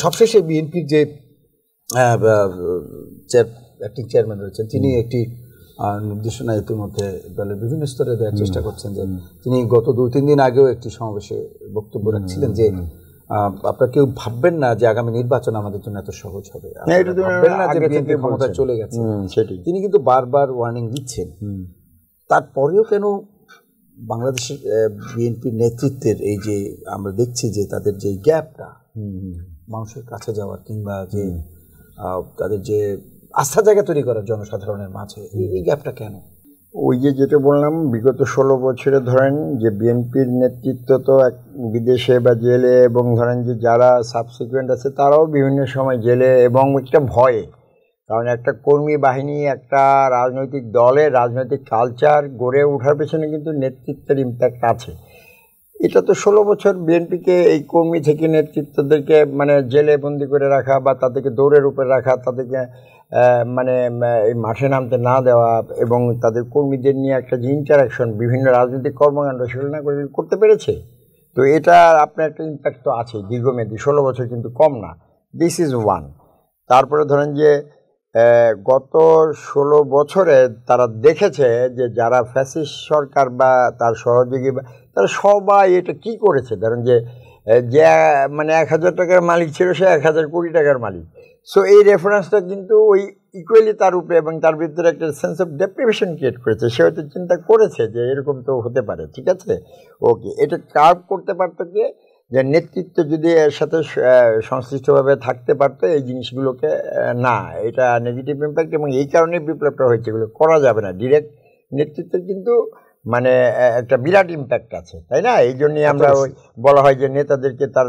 সবশেষে বিএনপির যে অ্যাক্টিং চেয়ারম্যান রয়েছেন, তিনি একটি নির্দেশনা ইতিমধ্যে দলের বিভিন্ন স্তরে দেওয়ার চেষ্টা করছেন, যে তিনি গত 2-3 দিন আগেও একটি সমাবেশে বক্তব্য রাখছিলেন যে আপনারা কেউ ভাববেন না যে আগামী নির্বাচন আমাদের জন্য এত সহজ হবে, ভাববেন না যে বিএনপি ক্ষমতা চলে গেছে। তিনি কিন্তু বারবার ওয়ার্নিং দিচ্ছেন। তারপরেও কেন বাংলাদেশের বিএনপির নেতৃত্বের এই যে আমরা দেখছি যে তাদের যে গ্যাপটা মানুষের কাছে যাওয়ার কিংবা যে তাদের যে আস্থা জায়গা তৈরি করার জনসাধারণের মাঝে, এই গ্যাপটা কেন? ওই যে যেটা বললাম, বিগত 16 বছরে ধরেন যে বিএনপির নেতৃত্ব তো বিদেশে বা জেলে, এবং ধরেন যে যারা সাবসিকুয়েন্ট আছে তারাও বিভিন্ন সময় জেলে, এবং একটা ভয়ে, কারণ একটা কর্মী বাহিনী, একটা রাজনৈতিক দলের রাজনৈতিক কালচার গড়ে ওঠার পেছনে কিন্তু নেতৃত্বের ইম্প্যাক্ট আছে। এটা তো 16 বছর বিএনপিকে এই কর্মী থেকে নেতৃত্বদেরকে মানে জেলে বন্দি করে রাখা, বা তাদেরকে দৌড়ের উপরে রাখা, তাদেরকে মানে এই মাঠে নামতে না দেওয়া, এবং তাদের কর্মীদের নিয়ে একটা যে ইন্টারাকশন, বিভিন্ন রাজনৈতিক কর্মকাণ্ড, সেগুলো না করতে পেরেছে। তো এটা আপনার একটা ইম্প্যাক্ট তো আছে দীর্ঘমেয়াদী, 16 বছর কিন্তু কম না। This is one. তারপরে ধরেন যে গত 16 বছরে তারা দেখেছে যে যারা ফ্যাসিস্ট সরকার বা তার সহযোগী, তারা সবাই এটা কি করেছে। ধরেন যে মানে 1000 টাকার মালিক ছিল, সে 1000 কোটি টাকার মালিক। সো এই রেফারেন্সটা কিন্তু ওই ইকুয়ালি তার উপরে, এবং তার ভিতরে একটা সেন্স অফ ডেপ্রিভেশন ক্রিয়েট করেছে। সে হয়তো চিন্তা করেছে যে এরকম তো হতে পারে, ঠিক আছে, ওকে, এটা কার্ভ করতে পারতো কি, যে নেতৃত্ব যদি এর সাথে সংশ্লিষ্টভাবে থাকতে পারতো এই জিনিসগুলোকে, না, এটা নেগেটিভ ইম্প্যাক্ট, এবং এই কারণে বিপ্লবটা হয়েছে। এগুলো করা যাবে না। ডিরেক্ট নেতৃত্বের কিন্তু মানে একটা বিরাট ইম্প্যাক্ট আছে, তাই না? এই জন্যই আমরা ওই বলা হয় যে নেতাদেরকে তার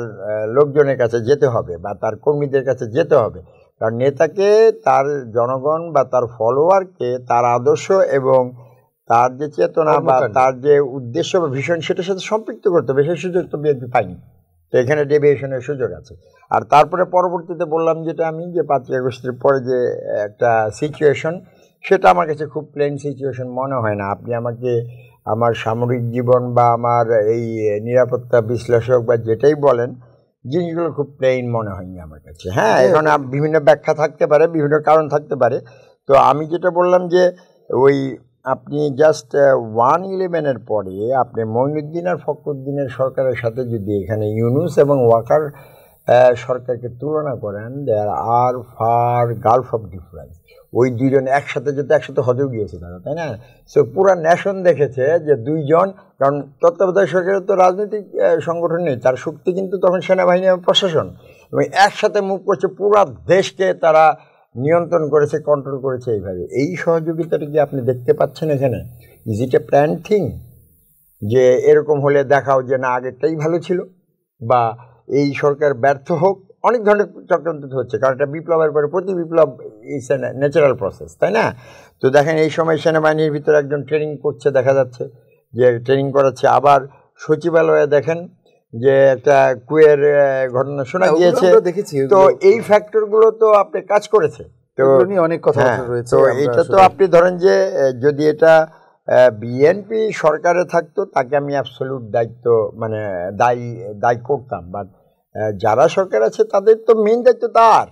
লোকজনের কাছে যেতে হবে বা তার কর্মীদের কাছে যেতে হবে, কারণ নেতাকে তার জনগণ বা তার ফলোয়ারকে তার আদর্শ এবং তার যে চেতনা বা তার যে উদ্দেশ্য বা ভীষণ, সেটার সাথে সম্পৃক্ত করতে হবে। সেই সুযোগ তো বিএনপি পায়নি, তো এখানে ডেভিয়েশনের সুযোগ আছে। আর তারপরে পরবর্তীতে বললাম যেটা আমি, যে 5ই আগস্টের পরে যে একটা সিচুয়েশন, সেটা আমার কাছে খুব প্লেন সিচুয়েশন মনে হয় না। আপনি আমাকে আমার সামরিক জীবন বা আমার এই নিরাপত্তা বিশ্লেষক বা যেটাই বলেন, জিনিসগুলো খুব প্লেন মনে হয়নি আমার কাছে। হ্যাঁ, এখন বিভিন্ন ব্যাখ্যা থাকতে পারে, বিভিন্ন কারণ থাকতে পারে। তো আমি যেটা বললাম যে ওই আপনি জাস্ট 1/11-এর পরে আপনি মঈনুদ্দিন আর ফখরুদ্দিনের সরকারের সাথে যদি এখানে ইউনূস এবং ওয়াকার সরকারকে তুলনা করেন, দেয়ার আর ফার গালফ অফ ডিফারেন্স। ওই দুইজন একসাথে যেতে একসাথে হজও গিয়েছে তারা, তাই না? সো পুরা ন্যাশন দেখেছে যে দুইজন, কারণ তত্ত্বাবধায়ক সরকারের তো রাজনৈতিক সংগঠন নেই, তার শক্তি কিন্তু তখন সেনাবাহিনী এবং প্রশাসন, এবং একসাথে মুভ করছে, পুরা দেশকে তারা নিয়ন্ত্রণ করেছে, কন্ট্রোল করেছে। এইভাবে এই সহযোগিতাটা কি আপনি দেখতে পাচ্ছেন এখানে? Is it A plan thing, যে এরকম হলে দেখাও যে না আগেরটাই ভালো ছিল, বা এই সরকার ব্যর্থ হোক? অনেক ধরনের চক্রান্ত হচ্ছে, কারণ এটা বিপ্লবের পরে প্রতি বিপ্লব ইজ এ ন্যাচারাল প্রসেস, তাই না? তো দেখেন এই সময় সেনাবাহিনীর ভিতরে একজন ট্রেনিং করছে, দেখা যাচ্ছে যে ট্রেনিং করাচ্ছে। আবার সচিবালয়ে দেখেন যে একটা কুয়ের ঘটনা শোনা গিয়েছে, তো এই ফ্যাক্টরগুলো তো আপনি কাজ করেছে, তো অনেক কথা রয়েছে। তো এটা তো আপনি ধরেন যে যদি এটা বিএনপি সরকারে থাকতো, তাকে আমি অ্যাবসলিউট দায়িত্ব মানে দায়ী করতাম, বাট যারা সরকার আছে তাদের তো মেইন দায়িত্ব তার।